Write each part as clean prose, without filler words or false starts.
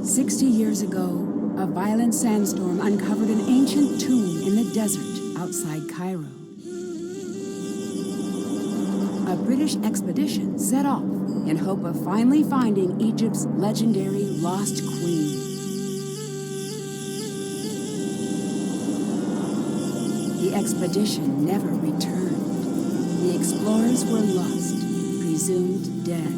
60 years ago, a violent sandstorm uncovered an ancient tomb in the desert outside Cairo. A British expedition set off in hope of finally finding Egypt's legendary lost queen. The expedition never returned. The explorers were lost, presumed dead.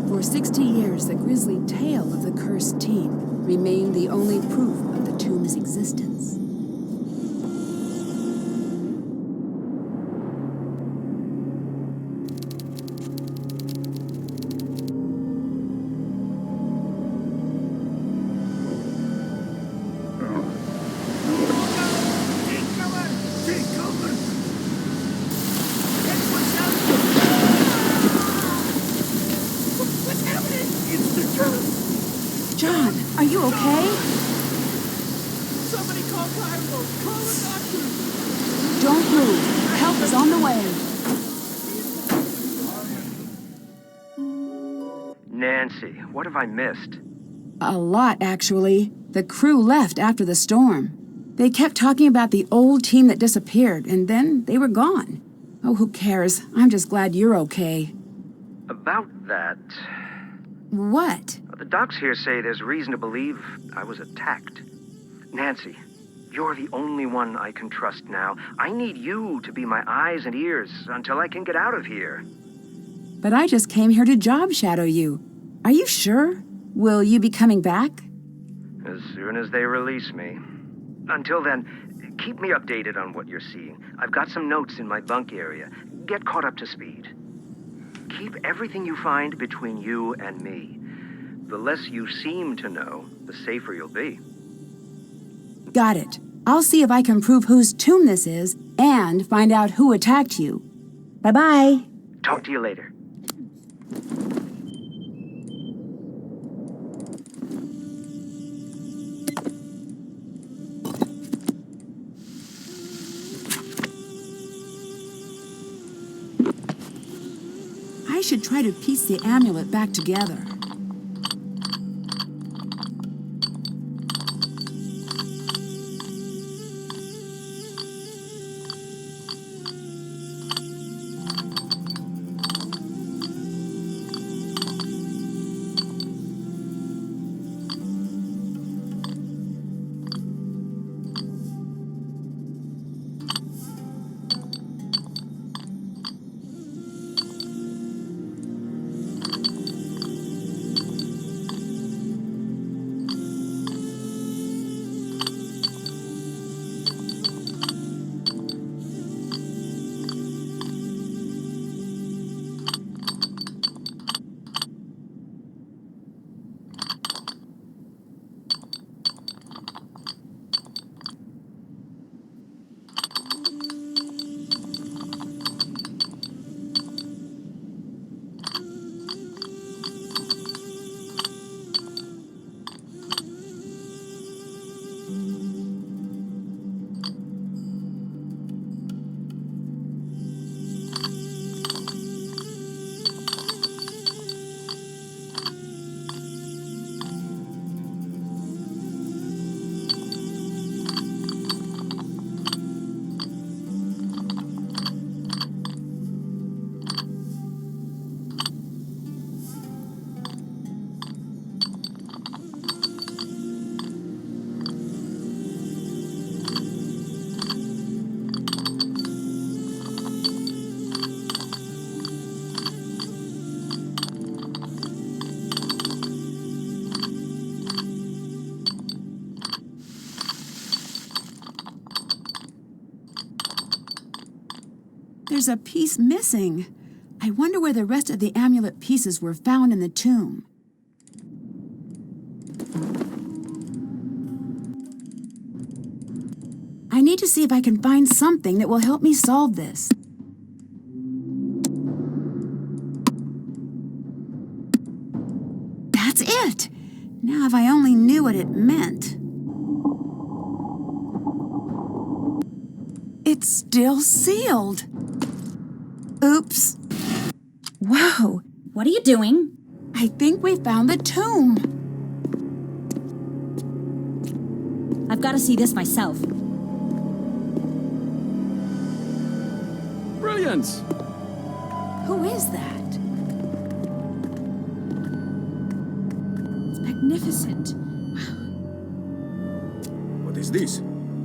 For 60 years, the grisly tale of the cursed team remained the only proof of the tomb's existence. John, are you okay? Somebody call Cairo! Call a doctor! Don't move. Help is on the way. Nancy, what have I missed? A lot, actually. The crew left after the storm. They kept talking about the old team that disappeared, and then they were gone. Oh, who cares? I'm just glad you're okay. About that... What? The docs here say there's reason to believe I was attacked. Nancy, you're the only one I can trust now. I need you to be my eyes and ears until I can get out of here. But I just came here to job shadow you. Are you sure? Will you be coming back? As soon as they release me. Until then, keep me updated on what you're seeing. I've got some notes in my bunk area. Get caught up to speed. Keep everything you find between you and me. The less you seem to know, the safer you'll be. Got it. I'll see if I can prove whose tomb this is and find out who attacked you. Bye-bye. Talk to you later. I should try to piece the amulet back together. There's a piece missing. I wonder where the rest of the amulet pieces were found in the tomb. I need to see if I can find something that will help me solve this. That's it! Now if I only knew what it meant. It's still sealed. Oops. Whoa, what are you doing? I think we found the tomb. I've got to see this myself. Brilliant! Who is that? It's magnificent. What is this?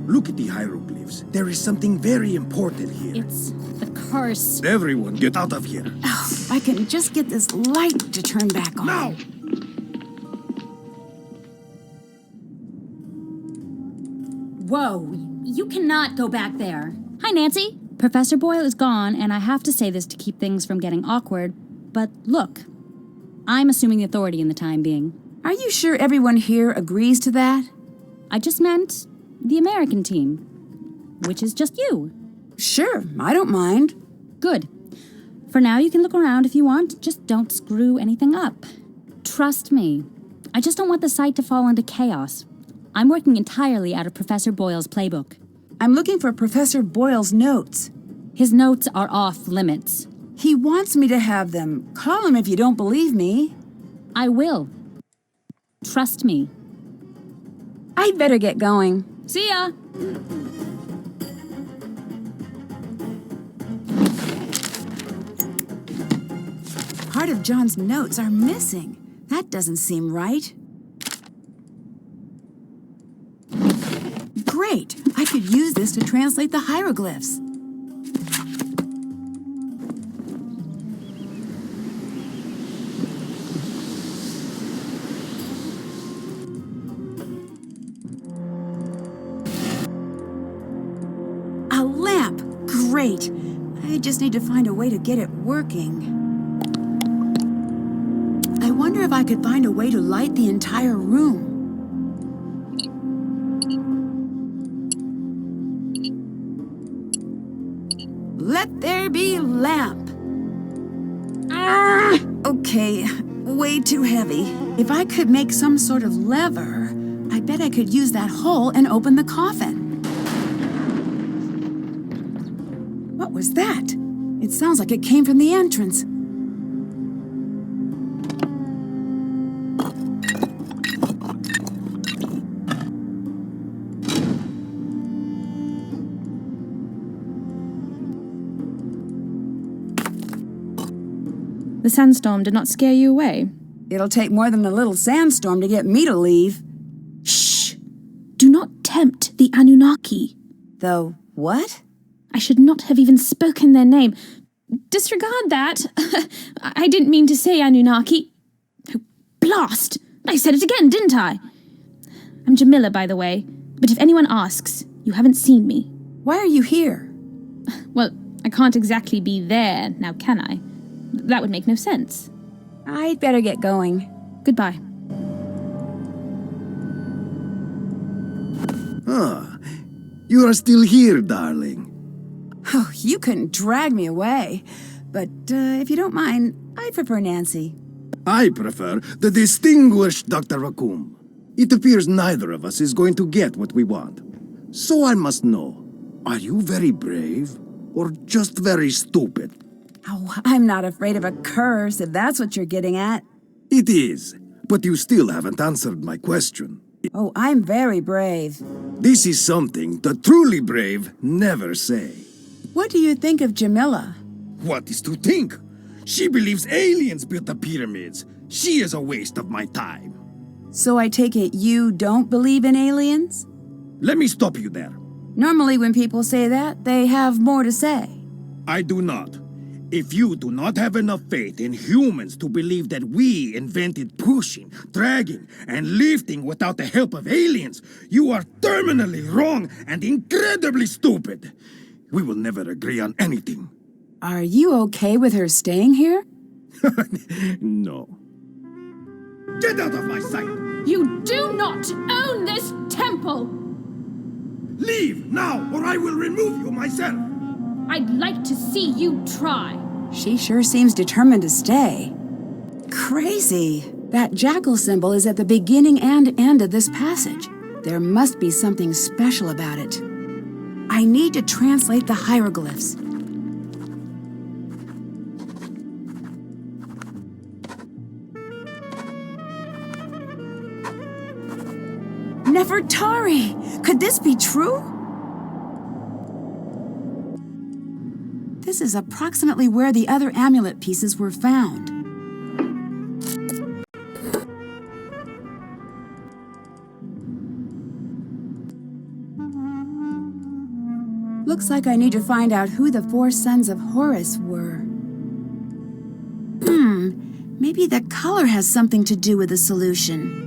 Look at the hieroglyphs. There is something very important here. It's the curse. Everyone, get out of here. Oh, if I can just get this light to turn back on. Now! Whoa, you cannot go back there. Hi, Nancy. Professor Boyle is gone, and I have to say this to keep things from getting awkward. But look, I'm assuming the authority in the time being. Are you sure everyone here agrees to that? I just meant the American team, which is just you. Sure, I don't mind. Good. For now, you can look around if you want. Just don't screw anything up. Trust me. I just don't want the site to fall into chaos. I'm working entirely out of Professor Boyle's playbook. I'm looking for Professor Boyle's notes. His notes are off limits. He wants me to have them. Call him if you don't believe me. I will. Trust me. I'd better get going. See ya! Part of John's notes are missing. That doesn't seem right. Great! I could use this to translate the hieroglyphs. A lamp! Great! I just need to find a way to get it working. I wonder if I could find a way to light the entire room. Let there be lamp. Ah! Okay, way too heavy. If I could make some sort of lever, I bet I could use that hole and open the coffin. What was that? It sounds like it came from the entrance. The sandstorm did not scare you away? It'll take more than a little sandstorm to get me to leave. Shh! Do not tempt the Anunnaki. Though, what? I should not have even spoken their name. Disregard that. I didn't mean to say Anunnaki. Oh, blast! I said it again, didn't I? I'm Jamila, by the way. But if anyone asks, you haven't seen me. Why are you here? Well, I can't exactly be there, now can I? That would make no sense. I'd better get going. Goodbye. Ah, you are still here, darling. Oh, you couldn't drag me away. But if you don't mind, I prefer Nancy. I prefer the distinguished Dr. Raccoon. It appears neither of us is going to get what we want. So I must know, are you very brave or just very stupid? Oh, I'm not afraid of a curse, if that's what you're getting at. It is, but you still haven't answered my question. Oh, I'm very brave. This is something the truly brave never say. What do you think of Jamila? What is to think? She believes aliens built the pyramids. She is a waste of my time. So I take it you don't believe in aliens? Let me stop you there. Normally when people say that, they have more to say. I do not. If you do not have enough faith in humans to believe that we invented pushing, dragging, and lifting without the help of aliens, you are terminally wrong and incredibly stupid. We will never agree on anything. Are you okay with her staying here? No. Get out of my sight! You do not own this temple! Leave now, or I will remove you myself! I'd like to see you try. She sure seems determined to stay. Crazy. That jackal symbol is at the beginning and end of this passage. There must be something special about it. I need to translate the hieroglyphs. Nefertari! Could this be true? This is approximately where the other amulet pieces were found. Looks like I need to find out who the 4 sons of Horus were. Maybe the color has something to do with the solution.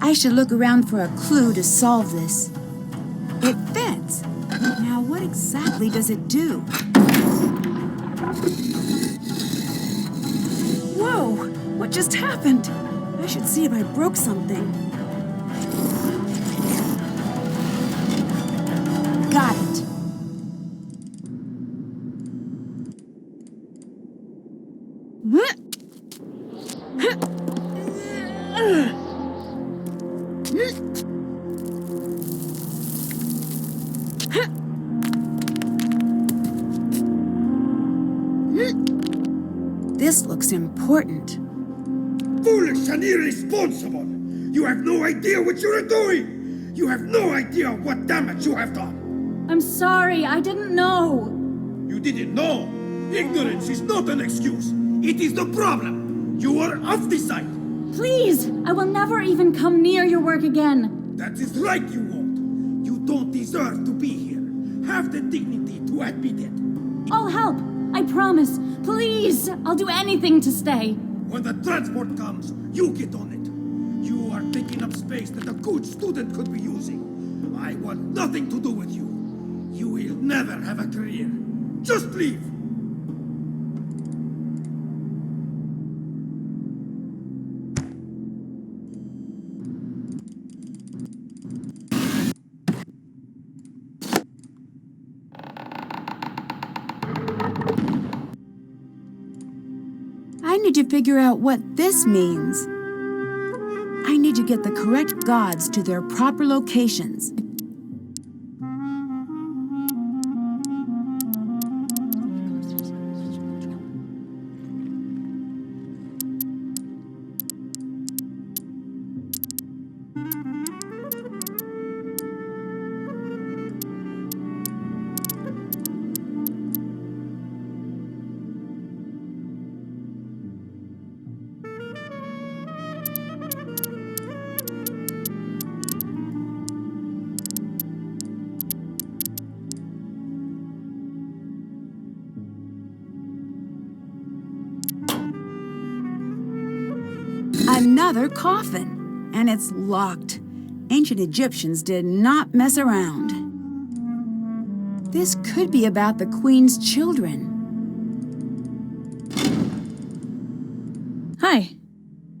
I should look around for a clue to solve this. It fits. Now, what exactly does it do? Whoa! What just happened? I should see if I broke something. Got it. This looks important. Foolish and irresponsible! You have no idea what you are doing! You have no idea what damage you have done! I'm sorry, I didn't know. You didn't know? Ignorance is not an excuse! It is the problem! You are off the site! Please, I will never even come near your work again. That is right you won't! You don't deserve to be here! Have the dignity to admit it! I'll help, I promise. Please, I'll do anything to stay. When the transport comes, you get on it. You are taking up space that a good student could be using. I want nothing to do with you. You will never have a career. Just leave. I need to figure out what this means. I need to get the correct gods to their proper locations. Another coffin, and it's locked. Ancient Egyptians did not mess around. This could be about the Queen's children. Hi.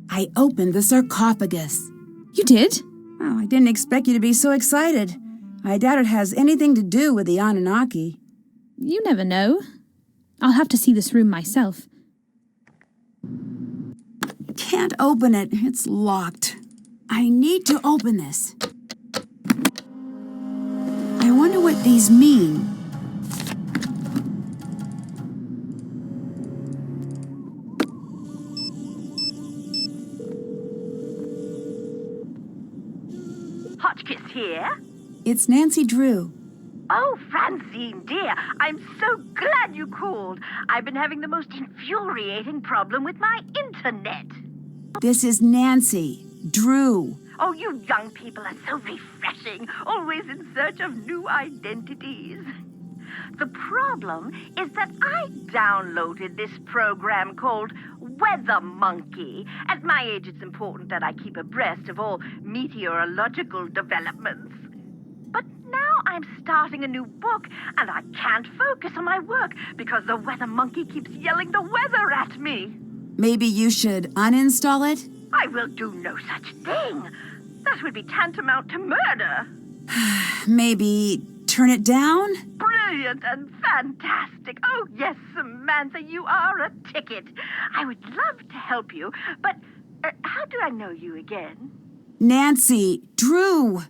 I opened the sarcophagus. You did? Oh, I didn't expect you to be so excited. I doubt it has anything to do with the Anunnaki. You never know. I'll have to see this room myself. Can't open it. It's locked. I need to open this. I wonder what these mean. Hotchkiss here? It's Nancy Drew. Oh, Francine, dear, I'm so glad you called. I've been having the most infuriating problem with my internet. This is Nancy Drew. Oh, you young people are so refreshing, always in search of new identities. The problem is that I downloaded this program called Weather Monkey. At my age, it's important that I keep abreast of all meteorological developments. But now I'm starting a new book, and I can't focus on my work because the Weather Monkey keeps yelling the weather at me. Maybe you should uninstall it? I will do no such thing. That would be tantamount to murder. Maybe turn it down? Brilliant! brilliant and fantastic. Oh, yes, Samantha, you are a ticket. I would love to help you, but how do I know you again? Nancy, Drew.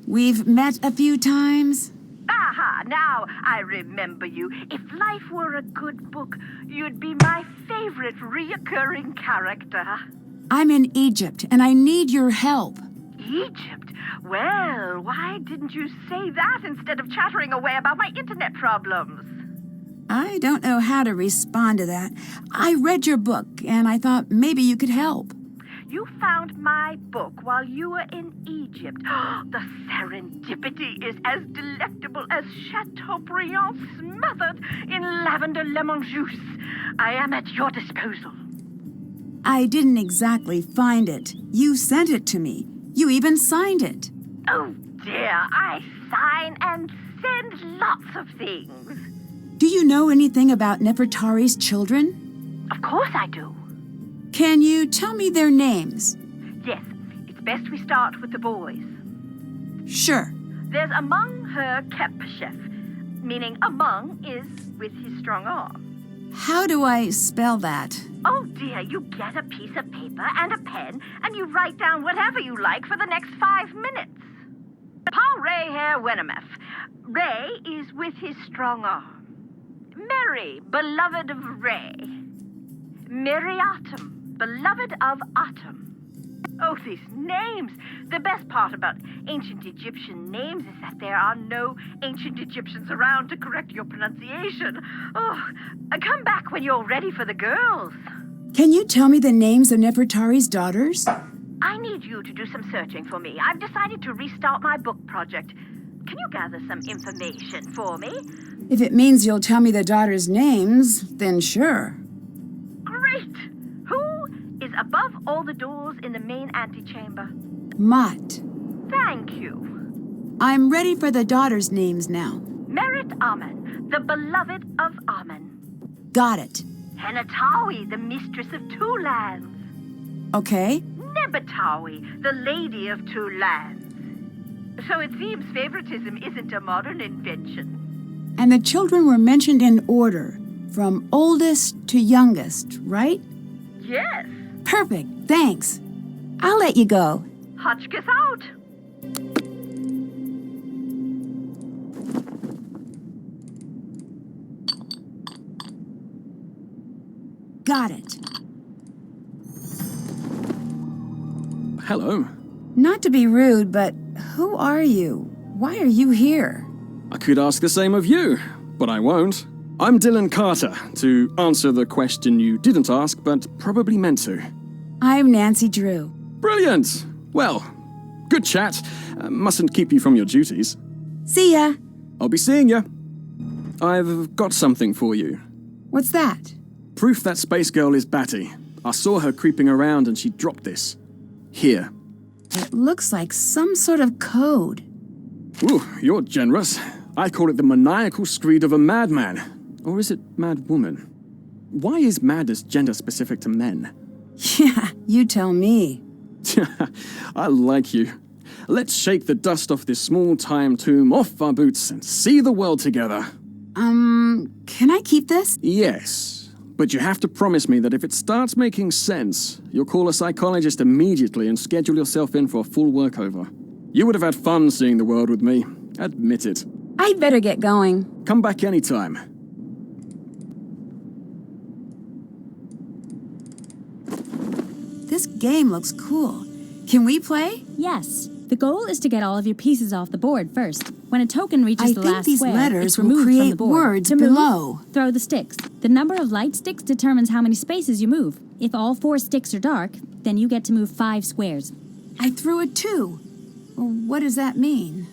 We've met a few times. Aha, now I remember you. If life were a good book, you'd be my favorite reoccurring character. I'm in Egypt, and I need your help. Egypt? Well, why didn't you say that instead of chattering away about my internet problems? I don't know how to respond to that. I read your book, and I thought maybe you could help. You found my book while you were in Egypt. The serendipity is as delectable as Chateaubriand smothered in lavender lemon juice. I am at your disposal. I didn't exactly find it. You sent it to me. You even signed it. Oh dear, I sign and send lots of things. Do you know anything about Nefertari's children? Of course I do. Can you tell me their names? Yes, it's best we start with the boys. Sure. There's Among her Kepchef, meaning among is with his strong arm. How do I spell that? Oh dear, you get a piece of paper and a pen, and you write down whatever you like for the next 5 minutes. Paul Ray Hare Wenemeth. Ray is with his strong arm. Mary, beloved of Ray. Miriatum, beloved of Atum. Oh, these names! The best part about ancient Egyptian names is that there are no ancient Egyptians around to correct your pronunciation. Oh, come back when you're ready for the girls. Can you tell me the names of Nefertari's daughters? I need you to do some searching for me. I've decided to restart my book project. Can you gather some information for me? If it means you'll tell me the daughters' names, then sure. Great! Who is above all the doors in the main antechamber? Mott. Thank you. I'm ready for the daughters' names now. Merit Amen, the beloved of Amen. Got it. Henatawi, the mistress of two lands. Okay. Nebatawi, the lady of two lands. So it seems favoritism isn't a modern invention. And the children were mentioned in order, from oldest to youngest, right? Yes. Perfect, thanks. I'll let you go. Hotchkiss out. Got it. Hello. Not to be rude, but who are you? Why are you here? I could ask the same of you, but I won't. I'm Dylan Carter, to answer the question you didn't ask, but probably meant to. I'm Nancy Drew. Brilliant! Well, good chat. Mustn't keep you from your duties. See ya. I'll be seeing you. I've got something for you. What's that? Proof that space girl is Batty. I saw her creeping around and she dropped this. Here. It looks like some sort of code. Ooh, you're generous. I call it the maniacal screed of a madman. Or is it mad woman? Why is madness gender specific to men? Yeah, you tell me. I like you. Let's shake the dust off this small time tomb off our boots and see the world together. Can I keep this? Yes, but you have to promise me that if it starts making sense, you'll call a psychologist immediately and schedule yourself in for a full workover. You would have had fun seeing the world with me. Admit it. I'd better get going. Come back anytime. This game looks cool. Can we play? Yes. The goal is to get all of your pieces off the board first. When a token reaches I the think last these square, letters it's will removed from create the board. words To move, below. throw the sticks. The number of light sticks determines how many spaces you move. If all 4 sticks are dark, then you get to move 5 squares. I threw a 2. What does that mean?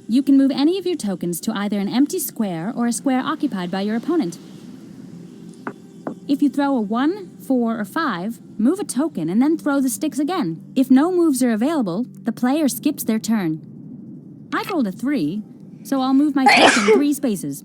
You can move any of your tokens to either an empty square or a square occupied by your opponent. If you throw a 1, 4, or 5, move a token and then throw the sticks again. If no moves are available, the player skips their turn. I've rolled a 3, so I'll move my token 3 spaces.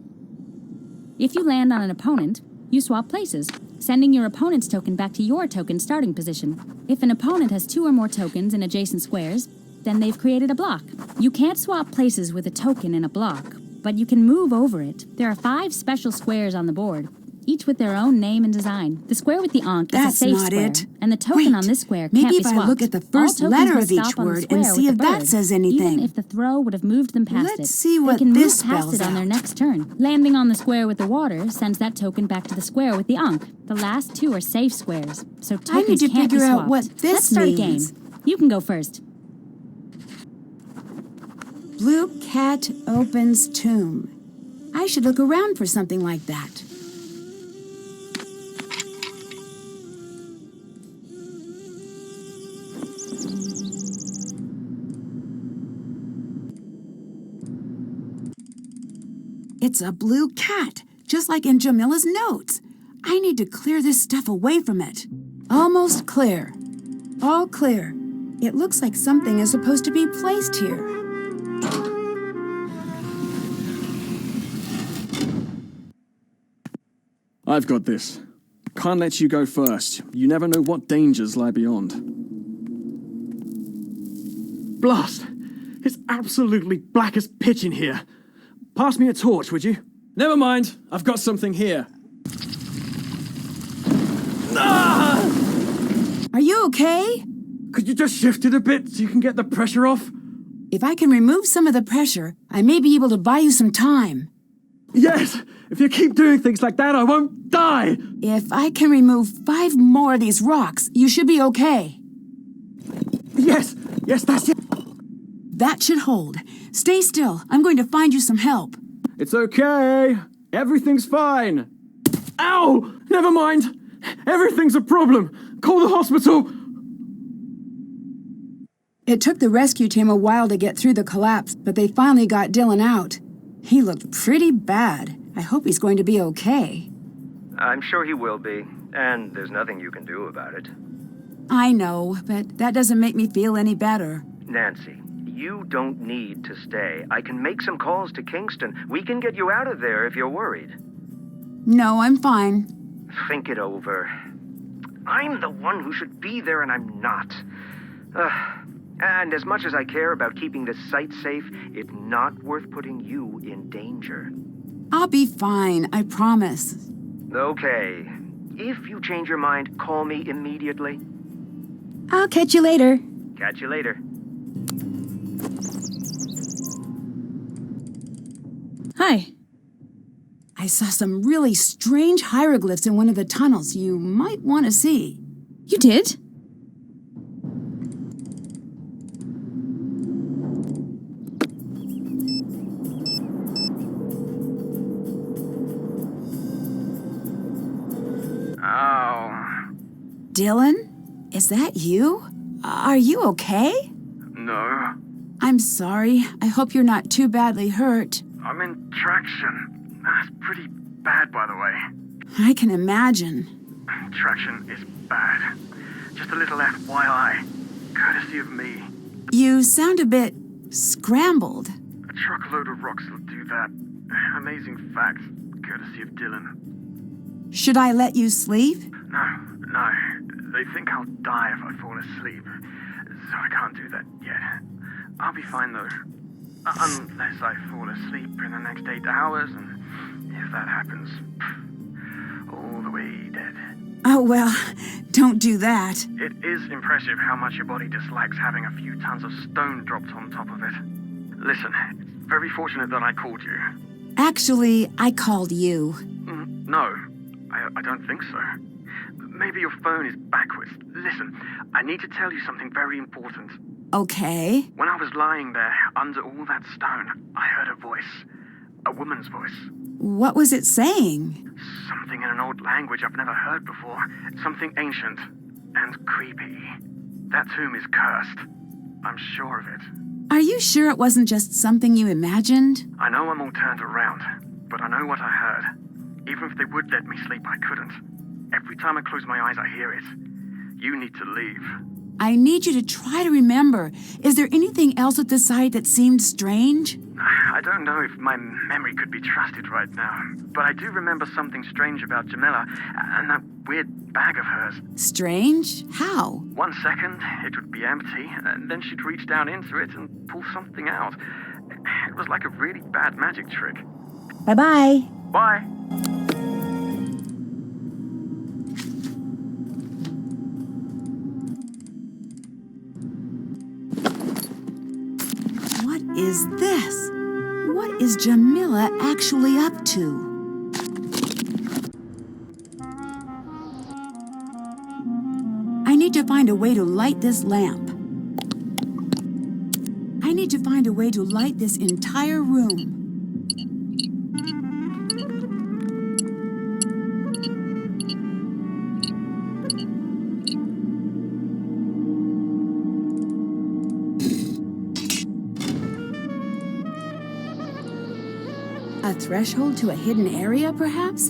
If you land on an opponent, you swap places, sending your opponent's token back to your token starting position. If an opponent has 2 or more tokens in adjacent squares, then they've created a block. You can't swap places with a token in a block, but you can move over it. There are 5 special squares on the board, each with their own name and design. The square with the ankh is a That's safe not square, it. and the token Wait, on this square maybe can't be if I swapped. look at the All first tokens letter must of each stop on the word and square see with if the that bird, says anything. Even if the throw would have moved them past it. Let's see they what can this move past spells it on their out. next turn. Landing on the square with the water sends that token back to the square with the ankh. The last 2 are safe squares, so tokens I need to can't be figure out swapped. what this Let's start means. a game. You can go first. Blue cat opens tomb. I should look around for something like that. It's a blue cat, just like in Jamila's notes. I need to clear this stuff away from it. Almost clear. All clear. It looks like something is supposed to be placed here. I've got this. Can't let you go first. You never know what dangers lie beyond. Blast! It's absolutely black as pitch in here. Pass me a torch, would you? Never mind. I've got something here. Ah! Are you okay? Could you just shift it a bit so you can get the pressure off? If I can remove some of the pressure, I may be able to buy you some time. Yes! If you keep doing things like that, I won't die! If I can remove 5 more of these rocks, you should be okay. Yes! Yes, that's it! That should hold. Stay still. I'm going to find you some help. It's okay. Everything's fine. Ow! Never mind. Everything's a problem. Call the hospital. It took the rescue team a while to get through the collapse, but they finally got Dylan out. He looked pretty bad. I hope he's going to be okay. I'm sure he will be, and there's nothing you can do about it. I know, but that doesn't make me feel any better. Nancy, you don't need to stay. I can make some calls to Kingston. We can get you out of there if you're worried. No, I'm fine. Think it over. I'm the one who should be there, and I'm not. And as much as I care about keeping this site safe, it's not worth putting you in danger. I'll be fine, I promise. Okay. If you change your mind, call me immediately. I'll catch you later. Catch you later. Hi. I saw some really strange hieroglyphs in one of the tunnels you might want to see. You did? Dylan? Is that you? Are you okay? No. I'm sorry. I hope you're not too badly hurt. I'm in traction. That's pretty bad, by the way. I can imagine. Traction is bad. Just a little FYI. Courtesy of me. You sound a bit scrambled. A truckload of rocks will do that. Amazing fact. Courtesy of Dylan. Should I let you sleep? No. They think I'll die if I fall asleep. So I can't do that yet. I'll be fine though. Unless I fall asleep in the next 8 hours, and if that happens, all the way dead. Oh, well, don't do that. It is impressive how much your body dislikes having a few tons of stone dropped on top of it. Listen, it's very fortunate that I called you. Actually, I called you. No, I don't think so. Maybe your phone is backwards. Listen, I need to tell you something very important. Okay. When I was lying there under all that stone, I heard a voice. A woman's voice. What was it saying? Something in an old language I've never heard before. Something ancient and creepy. That tomb is cursed. I'm sure of it. Are you sure it wasn't just something you imagined? I know I'm all turned around, but I know what I heard. Even if they would let me sleep, I couldn't. Every time I close my eyes, I hear it. You need to leave. I need you to try to remember. Is there anything else at the site that seemed strange? I don't know if my memory could be trusted right now, but I do remember something strange about Jamila and that weird bag of hers. Strange? How? 1 second, it would be empty, and then she'd reach down into it and pull something out. It It was like a really bad magic trick. Bye-bye. Bye. What is this? What is Jamila actually up to? I need to find a way to light this lamp. I need to find a way to light this entire room. A threshold to a hidden area, perhaps?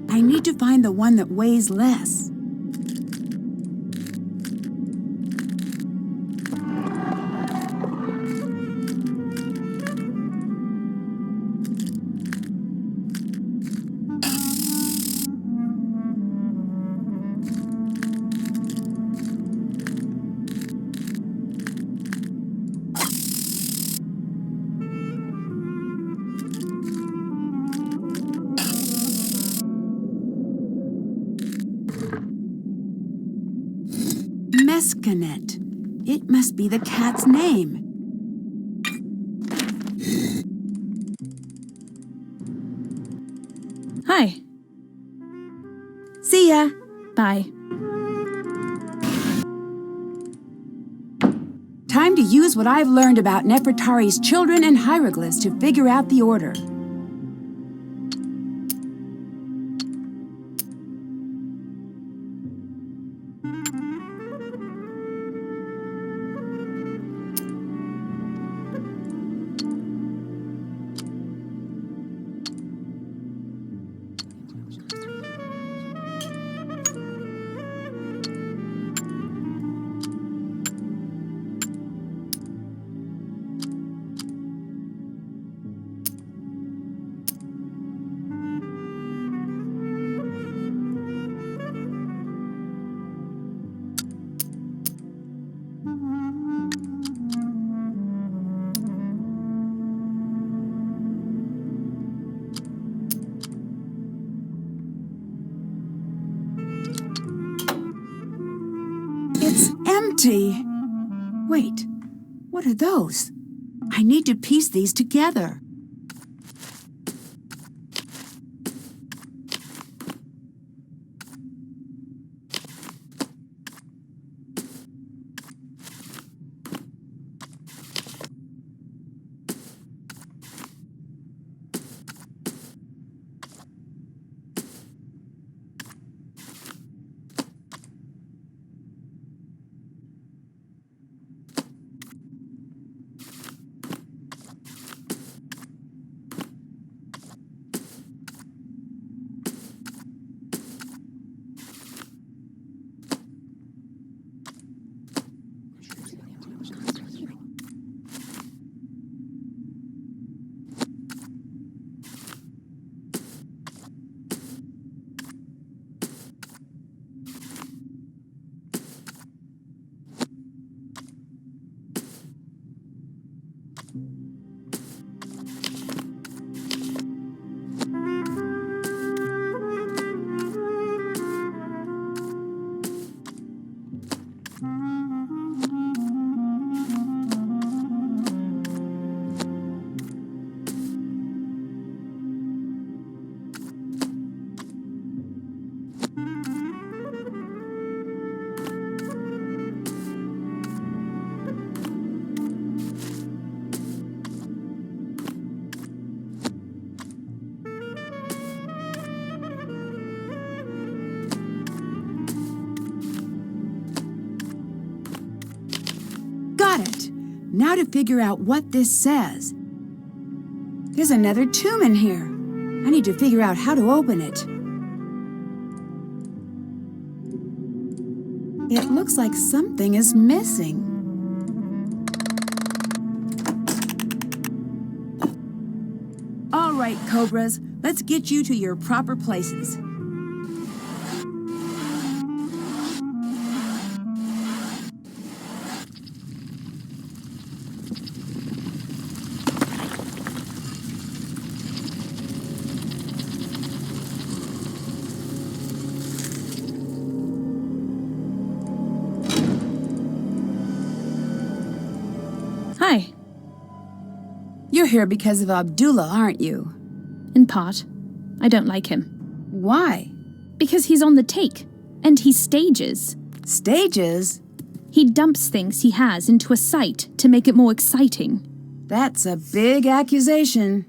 I need to find the one that weighs less. Mescanet. It must be the cat's name. Hi. See ya. Bye. Time to use what I've learned about Nefertari's children and hieroglyphs to figure out the order. It's empty. Wait, what are those? I need to piece these together. Got it. Now to figure out what this says. There's another tomb in here. I need to figure out how to open it. It looks like something is missing. All right, Cobras, let's get you to your proper places. Hi. You're here because of Abdullah, aren't you? In part. I don't like him. Why? Because he's on the take. And he stages. Stages? He dumps things he has into a site to make it more exciting. That's a big accusation.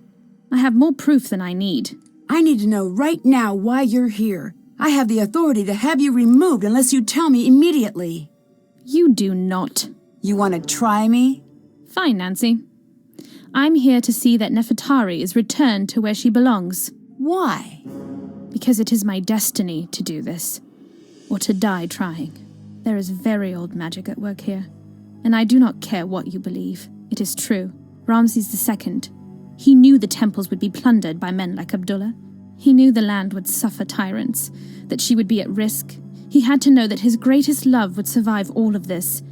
I have more proof than I need. I need to know right now why you're here. I have the authority to have you removed unless you tell me immediately. You do not. You want to try me? Fine, Nancy. I'm here to see that Nefertari is returned to where she belongs. Why? Because it is my destiny to do this. Or to die trying. There is very old magic at work here. And I do not care what you believe. It is true. Ramses II. He knew the temples would be plundered by men like Abdullah. He knew the land would suffer tyrants, that she would be at risk. He had to know that his greatest love would survive all of this.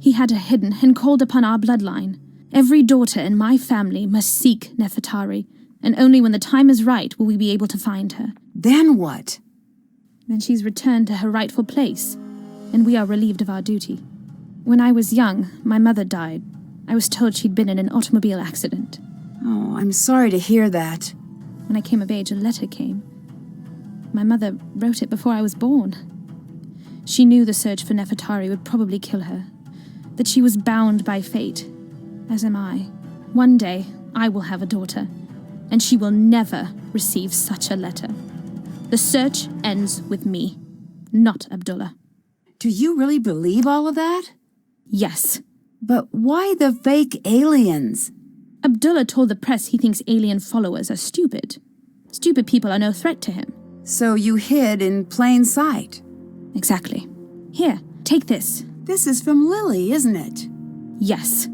He had her hidden and called upon our bloodline. Every daughter in my family must seek Nefertari, and only when the time is right will we be able to find her. Then what? Then she's returned to her rightful place, and we are relieved of our duty. When I was young, my mother died. I was told she'd been in an automobile accident. Oh, I'm sorry to hear that. When I came of age, a letter came. My mother wrote it before I was born. She knew the search for Nefertari would probably kill her, that she was bound by fate, as am I. One day, I will have a daughter, and she will never receive such a letter. The search ends with me, not Abdullah. Do you really believe all of that? Yes. But why the fake aliens? Abdullah told the press he thinks alien followers are stupid. Stupid people are no threat to him. So you hid in plain sight? Exactly. Here, take this. This is from Lily, isn't it? Yes.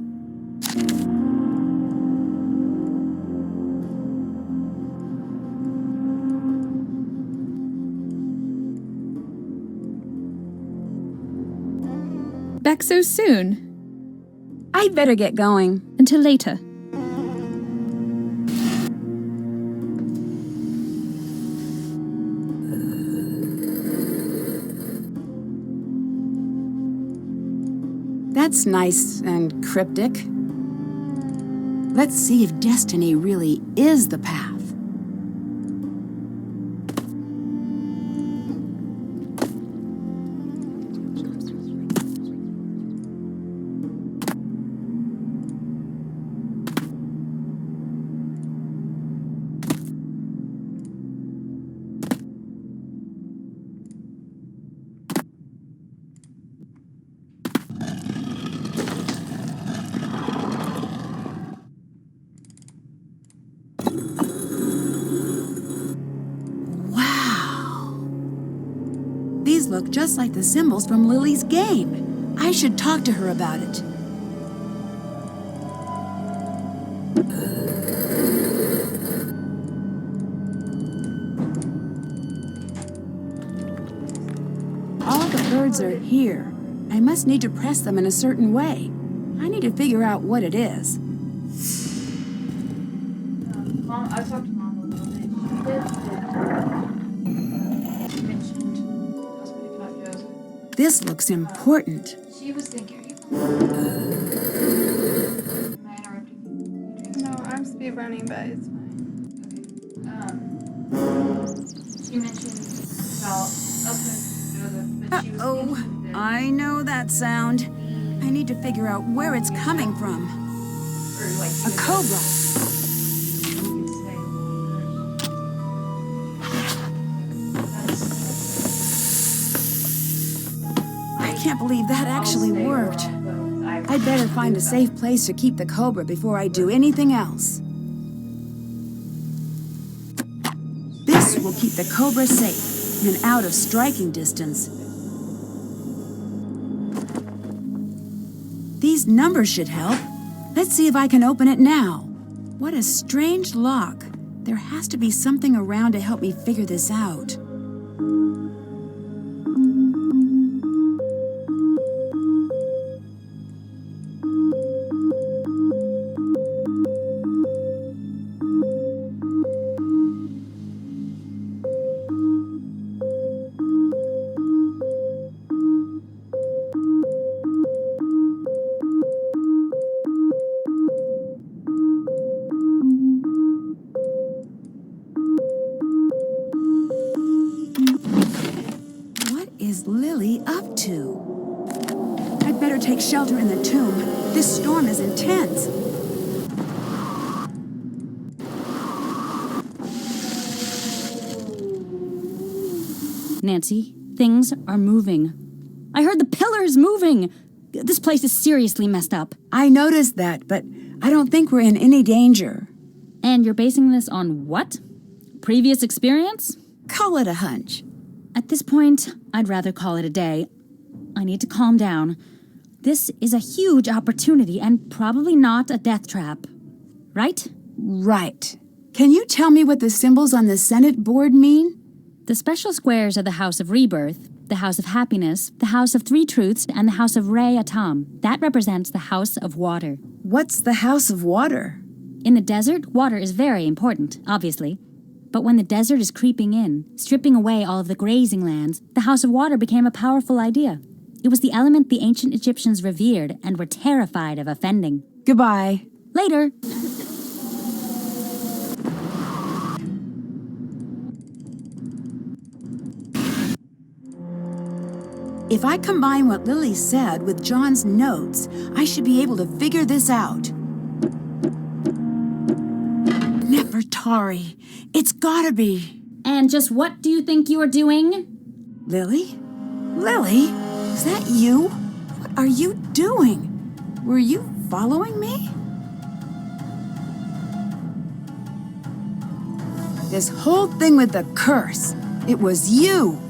Back so soon? I'd better get going. Until later. That's nice and cryptic. Let's see if destiny really is the path. These look just like the symbols from Lily's game. I should talk to her about it. All the birds are here. I must need to press them in a certain way. I need to figure out what it is. Mom, I talked to Mom a little bit. She mentioned us picking up Joseph. This looks important. She was thinking. Am I interrupting you? No, I'm speedrunning, but it's fine. She mentioned about us picking up Joseph, but she was Oh, thinking that I know that sound. I need to figure out where it's coming from. or like A cobra. I can't believe that actually worked. I'd better find a safe place to keep the cobra before I do anything else. This will keep the cobra safe and out of striking distance. These numbers should help. Let's see if I can open it now. What a strange lock. There has to be something around to help me figure this out. Lily up to? I'd better take shelter in the tomb. This storm is intense. Nancy, things are moving. I heard the pillars moving. This place is seriously messed up. I noticed that, but I don't think we're in any danger. And you're basing this on what? Previous experience? Call it a hunch. At this point, I'd rather call it a day. I need to calm down. This is a huge opportunity and probably not a death trap. Right? Right. Can you tell me what the symbols on the Senate board mean? The special squares are the House of Rebirth, the House of Happiness, the House of Three Truths, and the House of Re Atom. That represents the House of Water. What's the House of Water? In the desert, water is very important, obviously. But when the desert is creeping in, stripping away all of the grazing lands, the House of Water became a powerful idea. It was the element the ancient Egyptians revered and were terrified of offending. Goodbye. Later. If I combine what Lily said with John's notes, I should be able to figure this out. Nefertari. It's gotta be. And just what do you think you are doing? Lily? Lily? Is that you? What are you doing? Were you following me? This whole thing with the curse, it was you.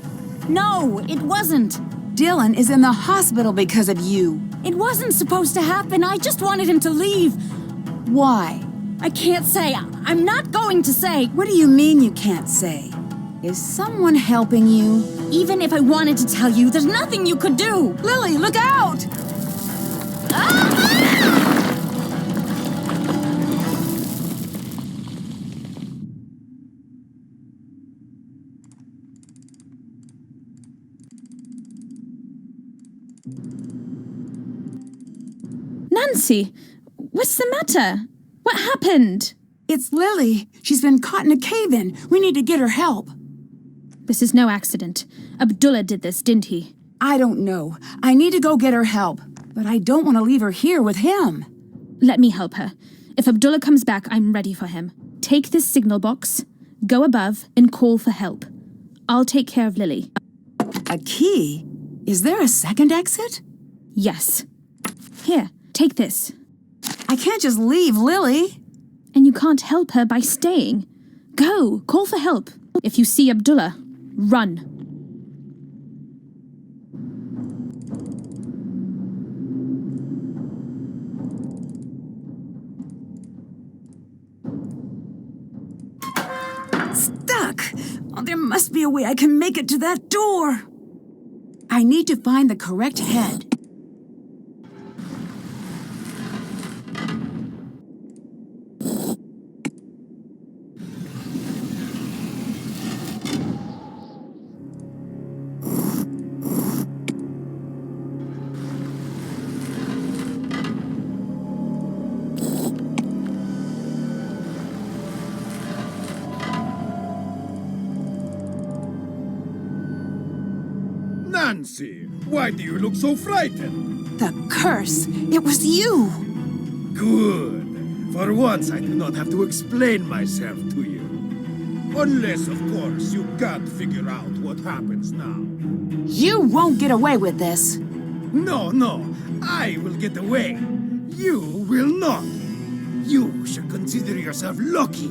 No, it wasn't. Dylan is in the hospital because of you. It wasn't supposed to happen. I just wanted him to leave. Why? I can't say. I'm not going to say. What do you mean you can't say? Is someone helping you? Even if I wanted to tell you, there's nothing you could do. Lily, look out! Nancy, what's the matter? What happened? It's Lily. She's been caught in a cave-in. We need to get her help. This is no accident. Abdullah did this, didn't he? I don't know. I need to go get her help. But I don't want to leave her here with him. Let me help her. If Abdullah comes back, I'm ready for him. Take this signal box, go above, and call for help. I'll take care of Lily. A key? Is there a second exit? Yes. Here, take this. I can't just leave Lily. And you can't help her by staying. Go, call for help. If you see Abdullah, run. Stuck! Oh, there must be a way I can make it to that door. I need to find the correct head. Nancy, why do you look so frightened? The curse! It was you! Good. For once, I do not have to explain myself to you. Unless, of course, you can't figure out what happens now. You won't get away with this. No, I will get away. You will not. You should consider yourself lucky.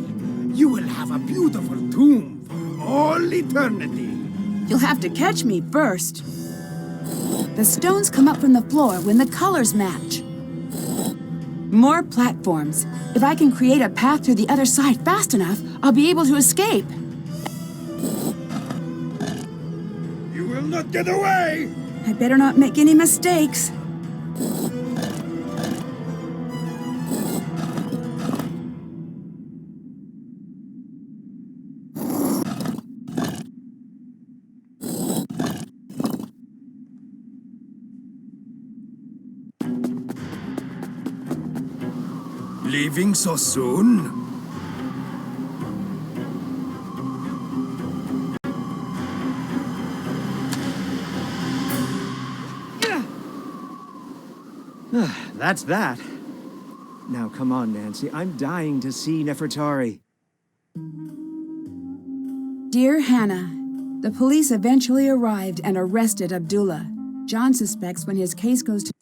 You will have a beautiful tomb for all eternity. You'll have to catch me first. The stones come up from the floor when the colors match. More platforms. If I can create a path to the other side fast enough, I'll be able to escape. You will not get away! I better not make any mistakes. Leaving so soon? That's that. Now come on, Nancy. I'm dying to see Nefertari. Dear Hannah, the police eventually arrived and arrested Abdullah. John suspects when his case goes to